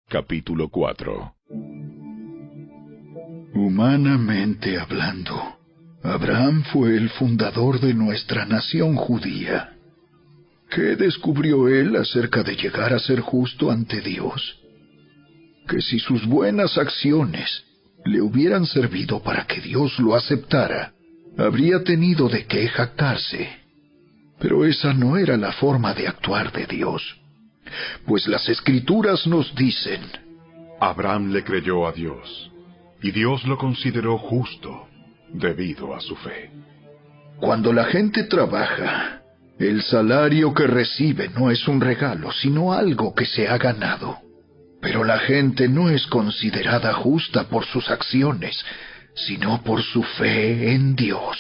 Capítulo 4. Humanamente hablando, Abraham fue el fundador de nuestra nación judía. ¿Qué descubrió él acerca de llegar a ser justo ante Dios? Que si sus buenas acciones le hubieran servido para que Dios lo aceptara, habría tenido de qué jactarse. Pero esa no era la forma de actuar de Dios, pues las Escrituras nos dicen: Abraham le creyó a Dios, y Dios lo consideró justo, debido a su fe. Cuando la gente trabaja, el salario que recibe no es un regalo, sino algo que se ha ganado. Pero la gente no es considerada justa por sus acciones, sino por su fe en Dios,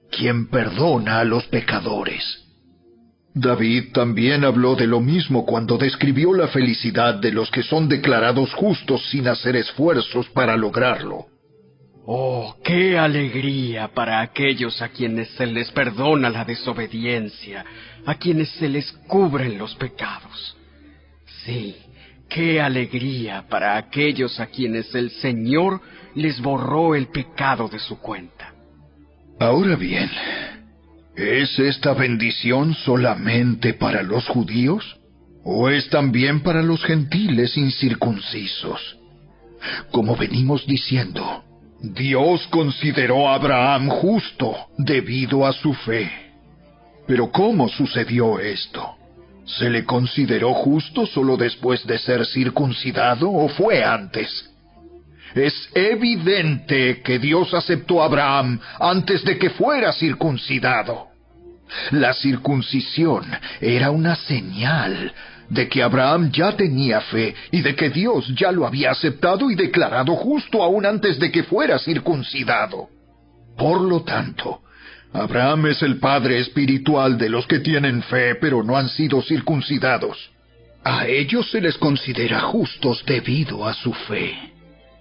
quien perdona a los pecadores. David también habló de lo mismo cuando describió la felicidad de los que son declarados justos sin hacer esfuerzos para lograrlo. ¡Oh, qué alegría para aquellos a quienes se les perdona la desobediencia, a quienes se les cubren los pecados! Sí, qué alegría para aquellos a quienes el Señor les borró el pecado de su cuenta. Ahora bien, ¿es esta bendición solamente para los judíos? ¿O es también para los gentiles incircuncisos? Como venimos diciendo, Dios consideró a Abraham justo debido a su fe. Pero ¿cómo sucedió esto? ¿Se le consideró justo solo después de ser circuncidado o fue antes? Es evidente que Dios aceptó a Abraham antes de que fuera circuncidado. La circuncisión era una señal de que Abraham ya tenía fe y de que Dios ya lo había aceptado y declarado justo aún antes de que fuera circuncidado. Por lo tanto, Abraham es el padre espiritual de los que tienen fe pero no han sido circuncidados. A ellos se les considera justos debido a su fe.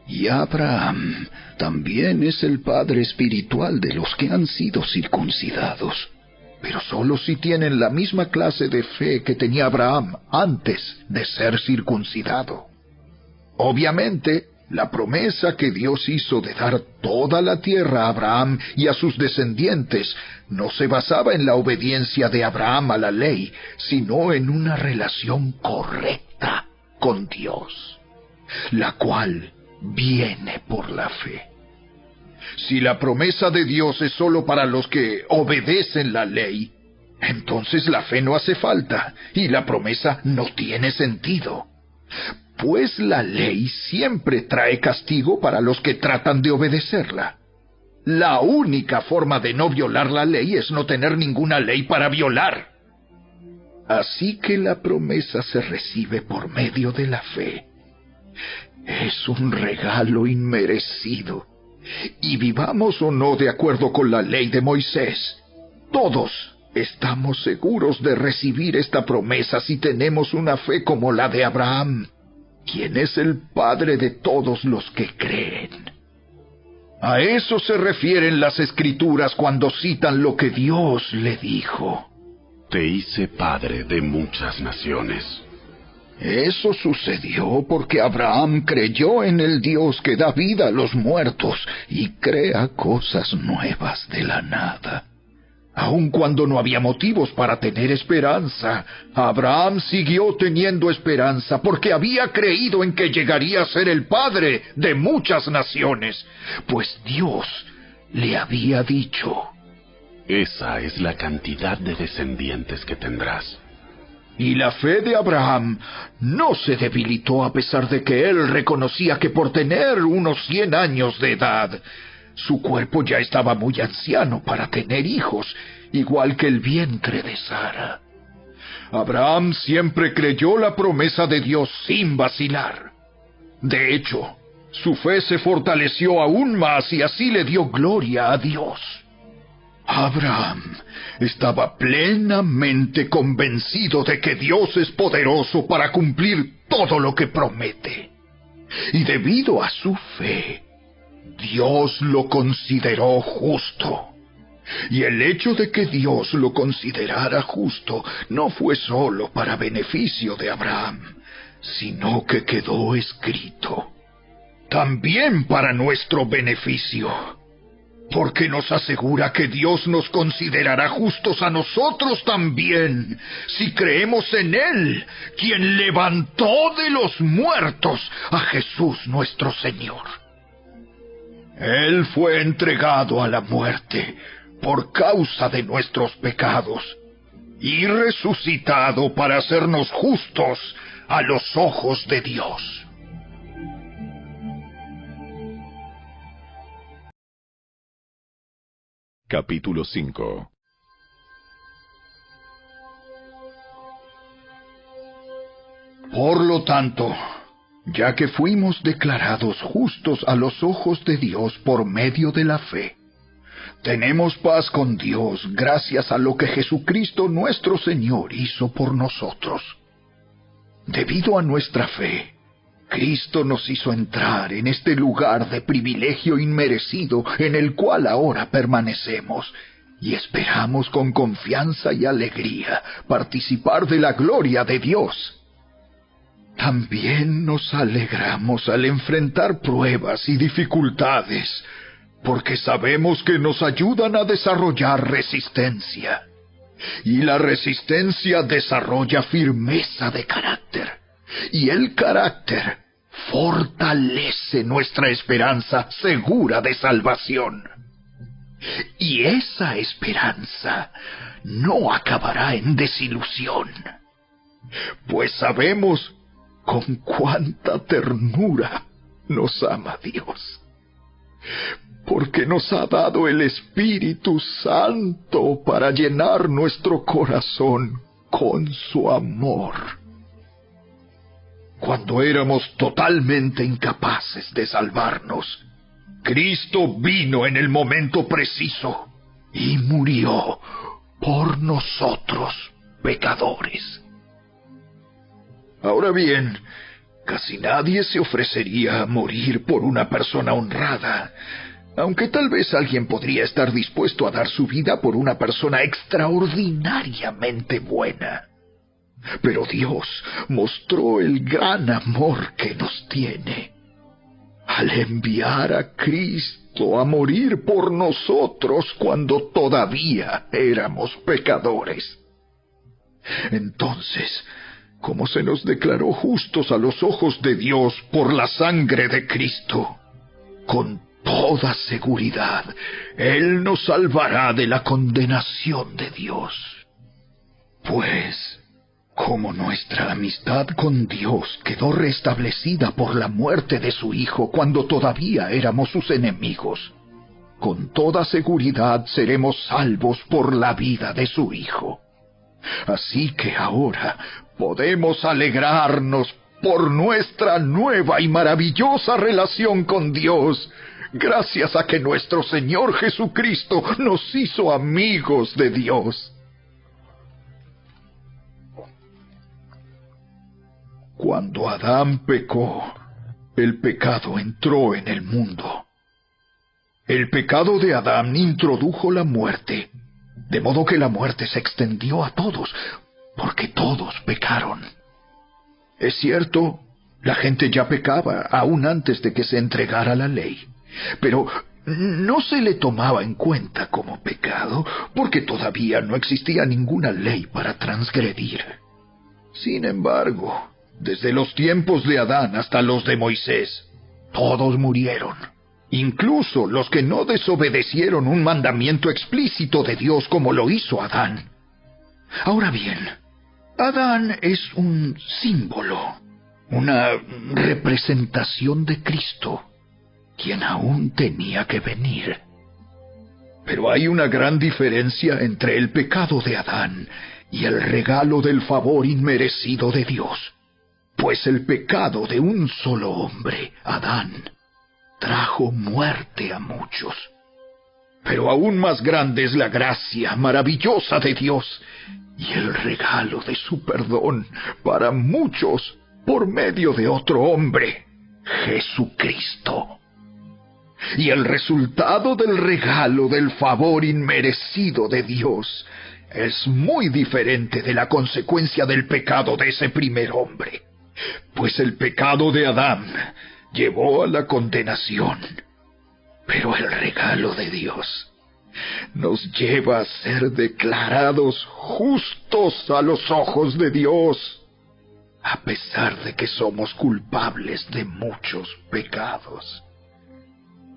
Y Abraham también es el padre espiritual de los que han sido circuncidados, pero solo si tienen la misma clase de fe que tenía Abraham antes de ser circuncidado. Obviamente, la promesa que Dios hizo de dar toda la tierra a Abraham y a sus descendientes no se basaba en la obediencia de Abraham a la ley, sino en una relación correcta con Dios, la cual viene por la fe. Si la promesa de Dios es solo para los que obedecen la ley, entonces la fe no hace falta y la promesa no tiene sentido. Pues la ley siempre trae castigo para los que tratan de obedecerla. La única forma de no violar la ley es no tener ninguna ley para violar. Así que la promesa se recibe por medio de la fe. Es un regalo inmerecido. Y vivamos o no de acuerdo con la ley de Moisés, todos estamos seguros de recibir esta promesa si tenemos una fe como la de Abraham, quien es el padre de todos los que creen. A eso se refieren las Escrituras cuando citan lo que Dios le dijo: Te hice padre de muchas naciones. Eso sucedió porque Abraham creyó en el Dios que da vida a los muertos y crea cosas nuevas de la nada. Aun cuando no había motivos para tener esperanza, Abraham siguió teniendo esperanza porque había creído en que llegaría a ser el padre de muchas naciones, pues Dios le había dicho: Esa es la cantidad de descendientes que tendrás. Y la fe de Abraham no se debilitó a pesar de que él reconocía que por tener unos 100 años de edad, su cuerpo ya estaba muy anciano para tener hijos, igual que el vientre de Sara. Abraham siempre creyó la promesa de Dios sin vacilar. De hecho, su fe se fortaleció aún más y así le dio gloria a Dios. Abraham estaba plenamente convencido de que Dios es poderoso para cumplir todo lo que promete. Y debido a su fe, Dios lo consideró justo. Y el hecho de que Dios lo considerara justo no fue solo para beneficio de Abraham, sino que quedó escrito, también para nuestro beneficio, porque nos asegura que Dios nos considerará justos a nosotros también, si creemos en Él, quien levantó de los muertos a Jesús nuestro Señor. Él fue entregado a la muerte por causa de nuestros pecados, y resucitado para hacernos justos a los ojos de Dios. Capítulo 5. Por lo tanto, ya que fuimos declarados justos a los ojos de Dios por medio de la fe, tenemos paz con Dios gracias a lo que Jesucristo nuestro Señor hizo por nosotros. Debido a nuestra fe, Cristo nos hizo entrar en este lugar de privilegio inmerecido en el cual ahora permanecemos, y esperamos con confianza y alegría participar de la gloria de Dios. También nos alegramos al enfrentar pruebas y dificultades, porque sabemos que nos ayudan a desarrollar resistencia. Y la resistencia desarrolla firmeza de carácter. Y el carácter fortalece nuestra esperanza segura de salvación. Y esa esperanza no acabará en desilusión, pues sabemos con cuánta ternura nos ama Dios, porque nos ha dado el Espíritu Santo para llenar nuestro corazón con su amor. Cuando éramos totalmente incapaces de salvarnos, Cristo vino en el momento preciso y murió por nosotros, pecadores. Ahora bien, casi nadie se ofrecería a morir por una persona honrada, aunque tal vez alguien podría estar dispuesto a dar su vida por una persona extraordinariamente buena. Pero Dios mostró el gran amor que nos tiene al enviar a Cristo a morir por nosotros cuando todavía éramos pecadores. Entonces, como se nos declaró justos a los ojos de Dios por la sangre de Cristo, con toda seguridad, Él nos salvará de la condenación de Dios. Pues, como nuestra amistad con Dios quedó restablecida por la muerte de su Hijo cuando todavía éramos sus enemigos, con toda seguridad seremos salvos por la vida de su Hijo. Así que ahora podemos alegrarnos por nuestra nueva y maravillosa relación con Dios, gracias a que nuestro Señor Jesucristo nos hizo amigos de Dios. Cuando Adán pecó, el pecado entró en el mundo. El pecado de Adán introdujo la muerte, de modo que la muerte se extendió a todos, porque todos pecaron. Es cierto, la gente ya pecaba aún antes de que se entregara la ley, pero no se le tomaba en cuenta como pecado, porque todavía no existía ninguna ley para transgredir. Sin embargo, desde los tiempos de Adán hasta los de Moisés, todos murieron, incluso los que no desobedecieron un mandamiento explícito de Dios como lo hizo Adán. Ahora bien, Adán es un símbolo, una representación de Cristo, quien aún tenía que venir. Pero hay una gran diferencia entre el pecado de Adán y el regalo del favor inmerecido de Dios. Pues el pecado de un solo hombre, Adán, trajo muerte a muchos. Pero aún más grande es la gracia maravillosa de Dios y el regalo de su perdón para muchos por medio de otro hombre, Jesucristo. Y el resultado del regalo del favor inmerecido de Dios es muy diferente de la consecuencia del pecado de ese primer hombre. Pues el pecado de Adán llevó a la condenación, pero el regalo de Dios nos lleva a ser declarados justos a los ojos de Dios, a pesar de que somos culpables de muchos pecados.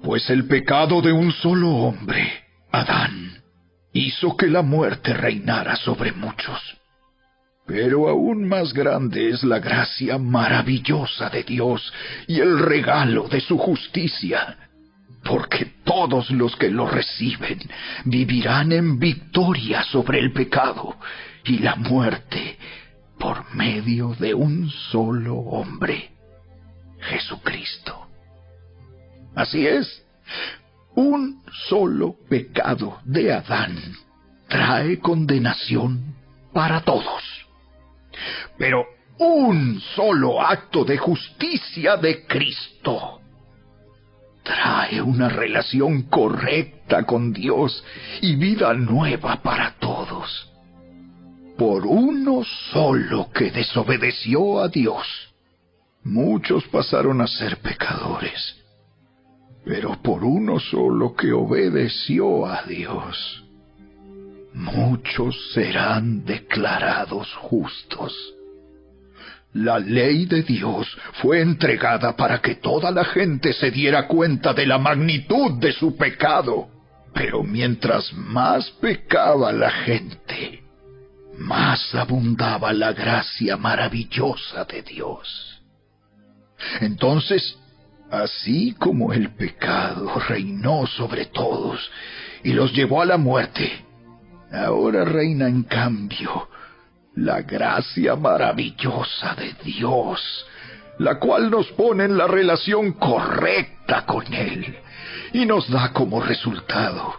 Pues el pecado de un solo hombre, Adán, hizo que la muerte reinara sobre muchos. Pero aún más grande es la gracia maravillosa de Dios y el regalo de su justicia, porque todos los que lo reciben vivirán en victoria sobre el pecado y la muerte por medio de un solo hombre, Jesucristo. Así es, un solo pecado de Adán trae condenación para todos. Pero un solo acto de justicia de Cristo trae una relación correcta con Dios y vida nueva para todos. Por uno solo que desobedeció a Dios, muchos pasaron a ser pecadores. Pero por uno solo que obedeció a Dios, muchos serán declarados justos. La ley de Dios fue entregada para que toda la gente se diera cuenta de la magnitud de su pecado. Pero mientras más pecaba la gente, más abundaba la gracia maravillosa de Dios. Entonces, así como el pecado reinó sobre todos y los llevó a la muerte, ahora reina en cambio la gracia maravillosa de Dios, la cual nos pone en la relación correcta con Él y nos da como resultado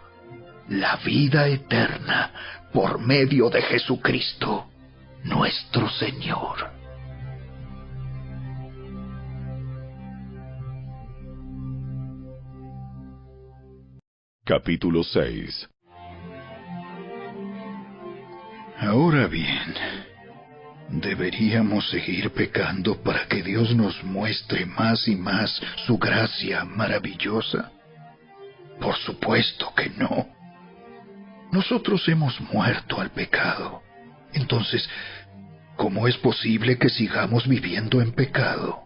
la vida eterna por medio de Jesucristo, nuestro Señor. Capítulo 6. Ahora bien, ¿deberíamos seguir pecando para que Dios nos muestre más y más su gracia maravillosa? Por supuesto que no. Nosotros hemos muerto al pecado. Entonces, ¿cómo es posible que sigamos viviendo en pecado?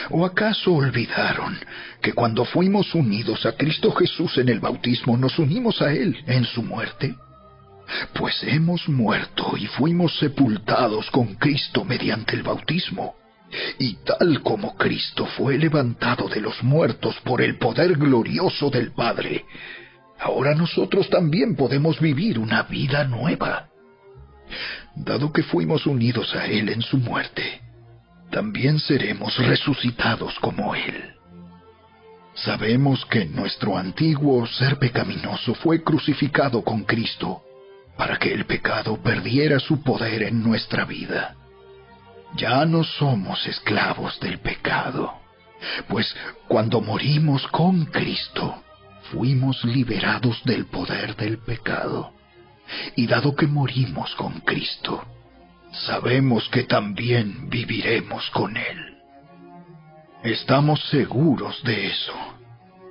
¿O acaso olvidaron que cuando fuimos unidos a Cristo Jesús en el bautismo, nos unimos a Él en su muerte? Pues hemos muerto y fuimos sepultados con Cristo mediante el bautismo. Y tal como Cristo fue levantado de los muertos por el poder glorioso del Padre, ahora nosotros también podemos vivir una vida nueva. Dado que fuimos unidos a Él en su muerte, también seremos resucitados como Él. Sabemos que nuestro antiguo ser pecaminoso fue crucificado con Cristo para que el pecado perdiera su poder en nuestra vida. Ya no somos esclavos del pecado, pues cuando morimos con Cristo, fuimos liberados del poder del pecado. Y dado que morimos con Cristo, sabemos que también viviremos con Él. Estamos seguros de eso,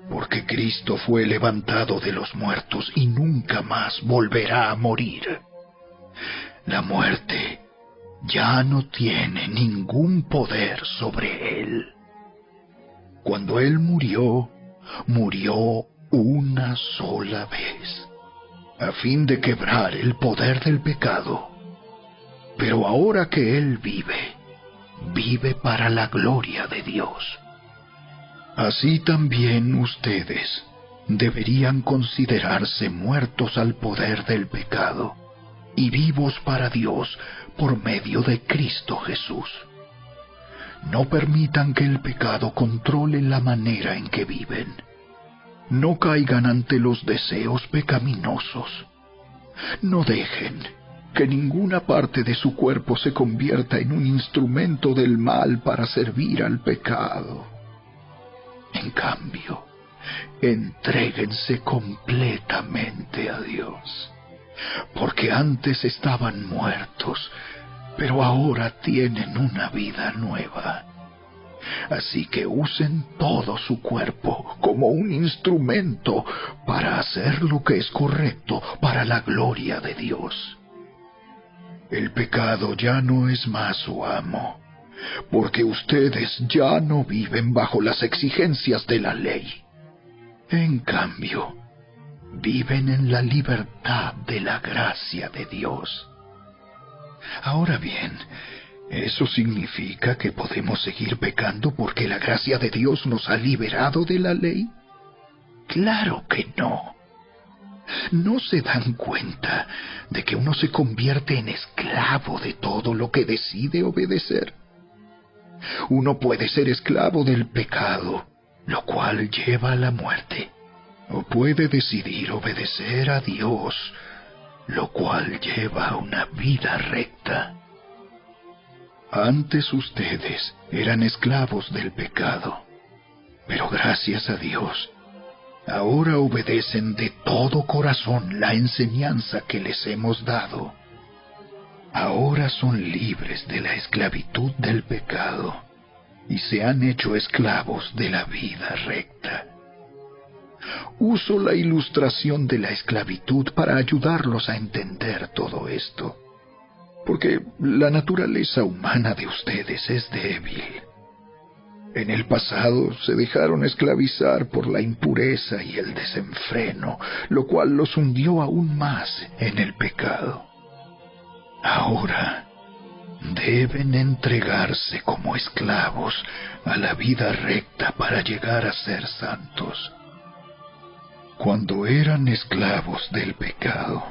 porque Cristo fue levantado de los muertos y nunca más volverá a morir. La muerte ya no tiene ningún poder sobre Él. Cuando Él murió, murió una sola vez, a fin de quebrar el poder del pecado. Pero ahora que Él vive, vive para la gloria de Dios. Así también ustedes deberían considerarse muertos al poder del pecado y vivos para Dios por medio de Cristo Jesús. No permitan que el pecado controle la manera en que viven. No caigan ante los deseos pecaminosos. No dejen que ninguna parte de su cuerpo se convierta en un instrumento del mal para servir al pecado. En cambio, entréguense completamente a Dios, porque antes estaban muertos, pero ahora tienen una vida nueva. Así que usen todo su cuerpo como un instrumento para hacer lo que es correcto para la gloria de Dios. El pecado ya no es más su amo, porque ustedes ya no viven bajo las exigencias de la ley. En cambio, viven en la libertad de la gracia de Dios. Ahora bien, ¿eso significa que podemos seguir pecando porque la gracia de Dios nos ha liberado de la ley? Claro que no. ¿No se dan cuenta de que uno se convierte en esclavo de todo lo que decide obedecer? Uno puede ser esclavo del pecado, lo cual lleva a la muerte, o puede decidir obedecer a Dios, lo cual lleva a una vida recta. Antes ustedes eran esclavos del pecado, pero gracias a Dios, ahora obedecen de todo corazón la enseñanza que les hemos dado. Ahora son libres de la esclavitud del pecado y se han hecho esclavos de la vida recta. Uso la ilustración de la esclavitud para ayudarlos a entender todo esto, porque la naturaleza humana de ustedes es débil. En el pasado se dejaron esclavizar por la impureza y el desenfreno, lo cual los hundió aún más en el pecado. Ahora deben entregarse como esclavos a la vida recta para llegar a ser santos. Cuando eran esclavos del pecado,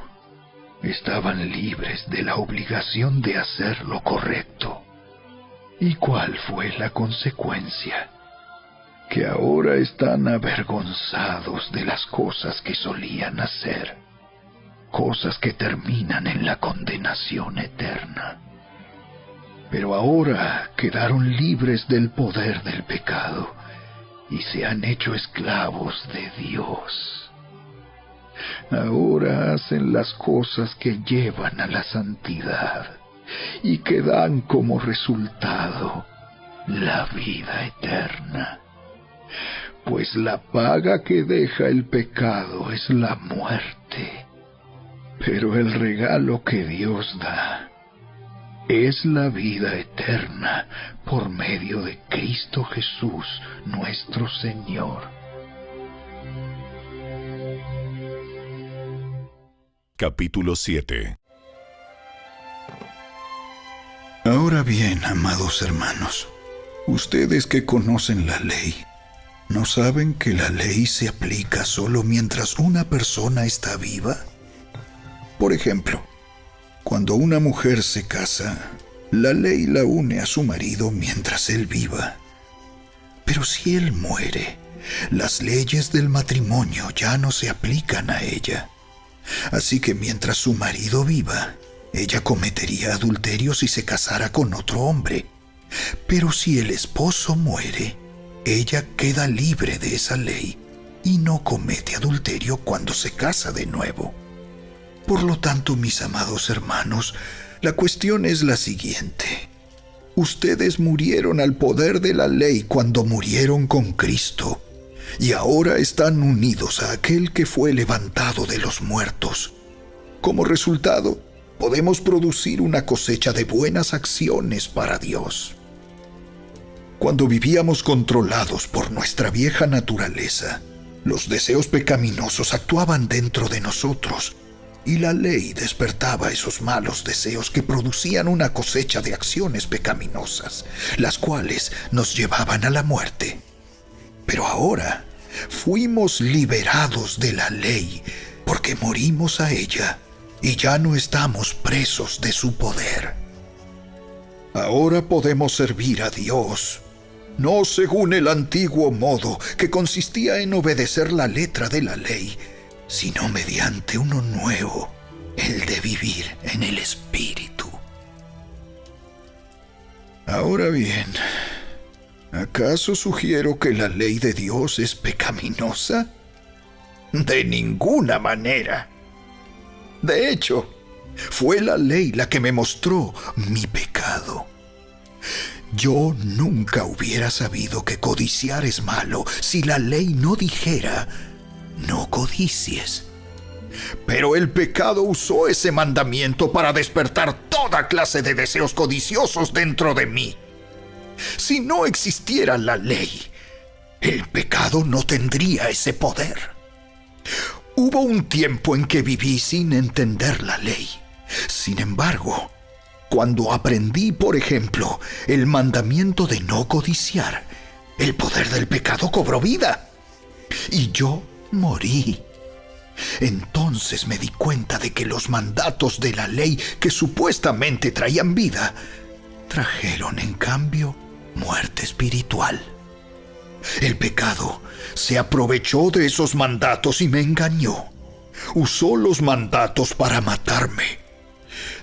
estaban libres de la obligación de hacer lo correcto. ¿Y cuál fue la consecuencia? Que ahora están avergonzados de las cosas que solían hacer, cosas que terminan en la condenación eterna. Pero ahora quedaron libres del poder del pecado y se han hecho esclavos de Dios. Ahora hacen las cosas que llevan a la santidad y que dan como resultado la vida eterna. Pues la paga que deja el pecado es la muerte, pero el regalo que Dios da es la vida eterna por medio de Cristo Jesús, nuestro Señor. Capítulo 7. Ahora bien, amados hermanos, ustedes que conocen la ley, ¿no saben que la ley se aplica solo mientras una persona está viva? Por ejemplo, cuando una mujer se casa, la ley la une a su marido mientras él viva. Pero si él muere, las leyes del matrimonio ya no se aplican a ella. Así que mientras su marido viva, ella cometería adulterio si se casara con otro hombre. Pero si el esposo muere, ella queda libre de esa ley y no comete adulterio cuando se casa de nuevo. Por lo tanto, mis amados hermanos, la cuestión es la siguiente. Ustedes murieron al poder de la ley cuando murieron con Cristo, y ahora están unidos a aquel que fue levantado de los muertos. Como resultado, podemos producir una cosecha de buenas acciones para Dios. Cuando vivíamos controlados por nuestra vieja naturaleza, los deseos pecaminosos actuaban dentro de nosotros, y la ley despertaba esos malos deseos que producían una cosecha de acciones pecaminosas, las cuales nos llevaban a la muerte. Pero ahora fuimos liberados de la ley porque morimos a ella y ya no estamos presos de su poder. Ahora podemos servir a Dios, no según el antiguo modo que consistía en obedecer la letra de la ley, sino mediante uno nuevo, el de vivir en el Espíritu. Ahora bien, ¿acaso sugiero que la ley de Dios es pecaminosa? De ninguna manera. De hecho, Fue la ley la que me mostró mi pecado. Yo nunca hubiera sabido que codiciar es malo si la ley no dijera, no codicies. Pero el pecado usó ese mandamiento para despertar toda clase de deseos codiciosos dentro de mí. Si no existiera la ley, el pecado no tendría ese poder. Hubo un tiempo en que viví sin entender la ley. Sin embargo, cuando aprendí, por ejemplo, el mandamiento de no codiciar, el poder del pecado cobró vida. Y yo morí. Entonces me di cuenta de que los mandatos de la ley que supuestamente traían vida, trajeron en cambio muerte espiritual. El pecado se aprovechó de esos mandatos y me engañó. Usó los mandatos para matarme.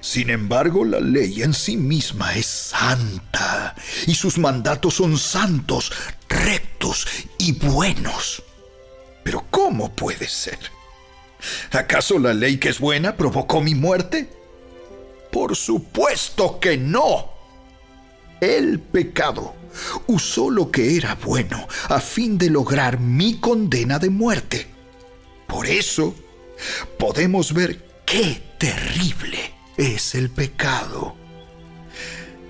Sin embargo, la ley en sí misma es santa y sus mandatos son santos, rectos y buenos. Pero ¿cómo puede ser? ¿Acaso la ley que es buena provocó mi muerte? Por supuesto que no. El pecado usó lo que era bueno a fin de lograr mi condena de muerte. Por eso podemos ver qué terrible es el pecado.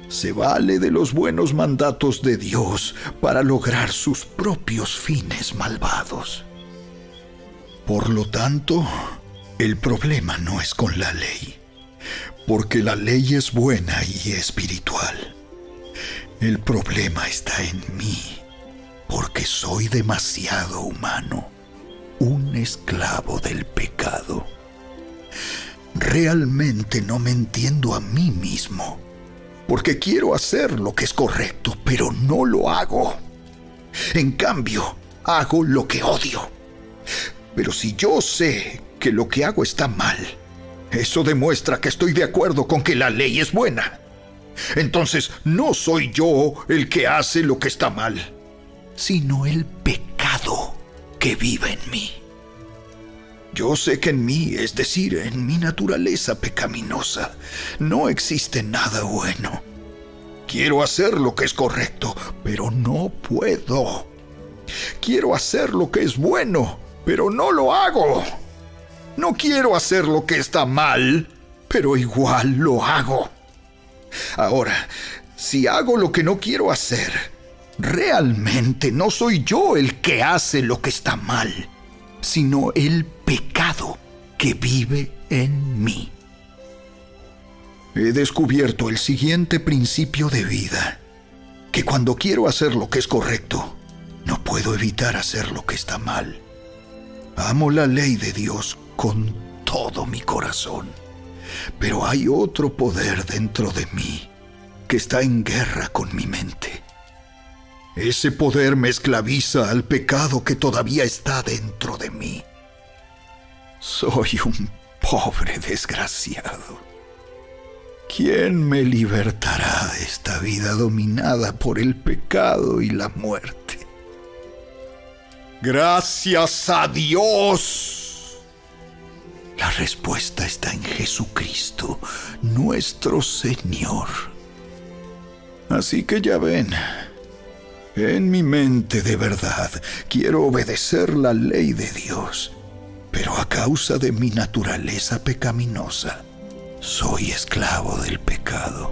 Se vale de los buenos mandatos de Dios para lograr sus propios fines malvados. Por lo tanto, el problema no es con la ley, porque la ley es buena y espiritual. El problema está en mí, porque soy demasiado humano, un esclavo del pecado. Realmente no me entiendo a mí mismo, porque quiero hacer lo que es correcto, pero no lo hago. En cambio, hago lo que odio. Pero si yo sé que lo que hago está mal, eso demuestra que estoy de acuerdo con que la ley es buena. Entonces no soy yo el que hace lo que está mal, sino el pecado que vive en mí. Yo sé que en mí, es decir, en mi naturaleza pecaminosa, no existe nada bueno. Quiero hacer lo que es correcto, pero no puedo. Quiero hacer lo que es bueno, pero no lo hago. No quiero hacer lo que está mal, pero igual lo hago. Ahora, si hago lo que no quiero hacer, realmente no soy yo el que hace lo que está mal, sino el pecado que vive en mí. He descubierto el siguiente principio de vida, que cuando quiero hacer lo que es correcto, no puedo evitar hacer lo que está mal. Amo la ley de Dios con todo mi corazón, pero hay otro poder dentro de mí que está en guerra con mi mente. Ese poder me esclaviza al pecado que todavía está dentro de mí. Soy un pobre desgraciado. ¿Quién me libertará de esta vida dominada por el pecado y la muerte? ¡Gracias a Dios! La respuesta está en Jesucristo, nuestro Señor. Así que ya ven, en mi mente de verdad quiero obedecer la ley de Dios, pero a causa de mi naturaleza pecaminosa, soy esclavo del pecado.